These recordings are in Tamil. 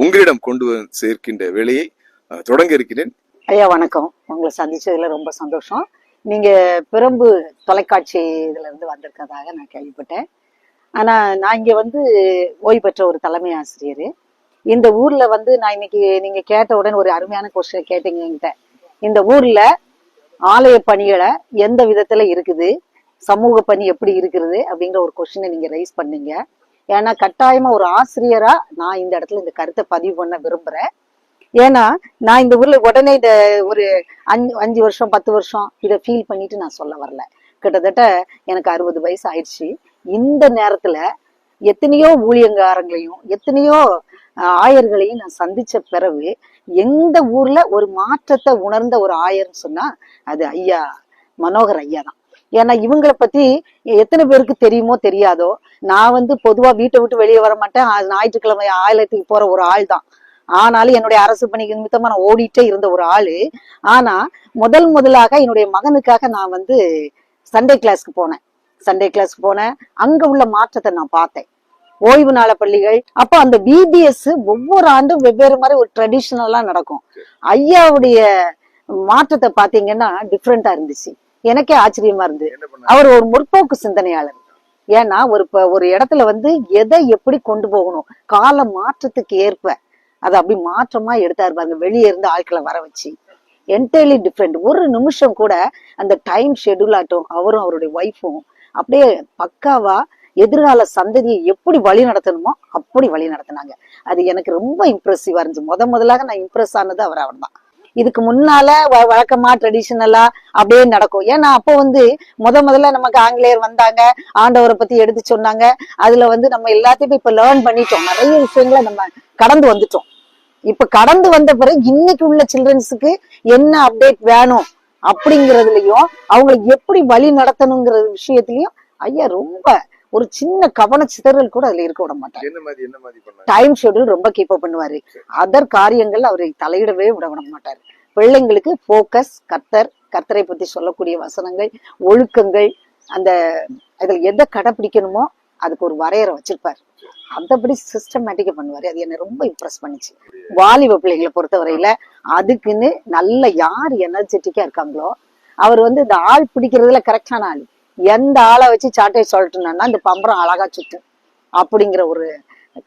உங்களிடம் கொண்டு சேர்க்கின்ற வேலையை தொடங்க இருக்கிறேன். ஐயா வணக்கம். உங்களை சந்திச்சதுல ரொம்ப சந்தோஷம். நீங்க பிரம்பு தொலைக்காட்சி இதுல இருந்து வந்திருக்கிறதாக நான் கேள்விப்பட்டேன். ஆனா நான் இங்க ஓய்வு பெற்ற ஒரு தலைமை ஆசிரியர். இந்த ஊர்ல நான் இன்னைக்கு நீங்க கேட்ட உடனே ஒரு அருமையான கொஸ்டின் கேட்டீங்க என்கிட்ட. இந்த ஊர்ல ஆலய பணிகளை எந்த விதத்துல இருக்குது, சமூக பணி எப்படி இருக்குது அப்படிங்கிற ஒரு கொஸ்டினை நீங்க ரைஸ் பண்ணீங்க. ஏன்னா கட்டாயமா ஒரு ஆசிரியரா நான் இந்த இடத்துல இந்த கருத்தை பதிவு பண்ண விரும்புறேன். ஏன்னா நான் இந்த ஊர்ல உடனே இந்த ஒரு 5 வருஷம் 10 வருஷம் இதை ஃபீல் பண்ணிட்டு நான் சொல்ல வரல. கிட்டத்தட்ட எனக்கு 60 வயசு ஆயிடுச்சு. இந்த நேரத்துல எத்தனையோ ஊழியங்காரங்களையும் எத்தனையோ ஆயர்களையும் நான் சந்திச்ச பிறகு எந்த ஊர்ல ஒரு மாற்றத்தை உணர்ந்த ஒரு ஆயர்னு சொன்னா அது ஐயா மனோகர் ஐயா தான். ஏன்னா இவங்களை பத்தி எத்தனை பேருக்கு தெரியுமோ தெரியாதோ, நான் பொதுவா வீட்டை விட்டு வெளியே வர மாட்டேன். ஞாயிற்றுக்கிழமை ஆலயத்துக்கு போற ஒரு ஆள் தான். ஆனாலும் என்னுடைய அரசு பணிக்கு நிமித்தமா நான் ஓடிட்டே இருந்த ஒரு ஆளு. ஆனா முதலாக என்னுடைய மகனுக்காக நான் சண்டே கிளாஸ்க்கு போனேன். அங்க உள்ள மாற்றத்தை நான் பார்த்தேன். ஓய்வு நாள பள்ளிகள், அப்போ அந்த பிபிஎஸ் ஒவ்வொரு ஆண்டும் வெவ்வேறு மாதிரி ஒரு ட்ரெடிஷனலா நடக்கும். ஐயாவுடைய மாற்றத்தை பாத்தீங்கன்னா டிஃப்ரெண்டா இருந்துச்சு. எனக்கே ஆச்சரியமா இருந்து. அவர் ஒரு முற்போக்கு சிந்தனையாளர். ஏன்னா ஒரு இடத்துல எதை எப்படி கொண்டு போகணும், கால மாற்றத்துக்கு ஏற்ப அதை அப்படி மாற்றமா எடுத்தாரு பாருங்க. வெளியே இருந்து ஆட்களை வர வச்சு என்டையர்லி டிஃப்ரெண்ட். ஒரு நிமிஷம் கூட அந்த டைம் ஷெட்யூல் ஆட்டும் அவரும் அவருடைய ஒய்ஃபும் அப்படியே பக்காவா எதிர்கால சந்ததியை எப்படி வழி நடத்தணுமோ அப்படி வழி நடத்தினாங்க. அது எனக்கு ரொம்ப இம்ப்ரெசிவா இருந்துச்சு. முதலாக நான் இம்ப்ரெஸ் ஆனது அவர் தான். இதுக்கு முன்னால வழக்கமா ட்ரெடிஷனலா அப்படியே நடக்கும். ஏன்னா அப்போ முதல்ல நமக்கு ஆங்கிலேயர் வந்தாங்க, ஆண்டவரை பத்தி எடுத்து சொன்னாங்க. அதுல நம்ம எல்லாத்தையுமே இப்ப லேர்ன் பண்ணிட்டோம். நிறைய விஷயங்களை நம்ம கடந்து வந்துட்டோம். இப்ப கடந்து வந்த பிறகு இன்னைக்கு உள்ள சில்ட்ரன்ஸுக்கு என்ன அப்டேட் வேணும் அப்படிங்கிறதுலயும் அவங்களுக்கு எப்படி வழி நடத்தணுங்கிற விஷயத்திலயும் ஐயா ரொம்ப ஒரு சின்ன கவனச்சிதறல் கூட அதுல இருக்க விட மாட்டாரு. டைம் ஷெட்யூல் ரொம்ப கீப் அப் பண்ணுவாரு. அதர் காரியங்கள் அவரை தலையிடவே விட மாட்டாரு. பிள்ளைங்களுக்கு போக்கஸ், கர்த்தரை பத்தி சொல்லக்கூடிய வசனங்கள், ஒழுக்கங்கள், அந்த இதுல எதை கடைபிடிக்கணுமோ அதுக்கு ஒரு வரையறை வச்சிருப்பாரு. அந்தபடி சிஸ்டமேட்டிக்கா பண்ணுவாரு. அது என்ன ரொம்ப இம்ப்ரெஸ் பண்ணிச்சு. வாலிப பிள்ளைகளை பொறுத்தவரையில அதுக்குன்னு நல்ல யார் எனர்ஜெட்டிக்கா இருக்காங்களோ அவர் இந்த ஆள் பிடிக்கிறதுல கரெக்டான ஆள். எந்த ஆளை வச்சு சாட்டையை சொல்லட்டுனா இந்த பம்பரம் அழகா சுற்றும் அப்படிங்கிற ஒரு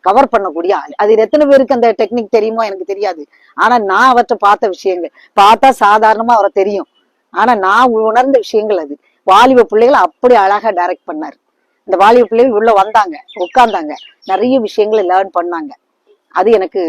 கவர் பண்ணக்கூடிய ஆள். அது எத்தனை பேருக்கு அந்த டெக்னிக் தெரியுமோ எனக்கு தெரியாது. ஆனா நான் அவர்கிட்ட பார்த்த விஷயங்கள் பார்த்தா சாதாரணமா அவரை தெரியும். ஆனா நான் உணர்ந்த விஷயங்கள் அது. வாலிப பிள்ளைகளை அப்படி அழகா டைரக்ட் பண்ணாரு. இந்த வாலிப பிள்ளைகள் உள்ள வந்தாங்க, உட்கார்ந்தாங்க, நிறைய விஷயங்களை லேர்ன் பண்ணாங்க. அது எனக்கு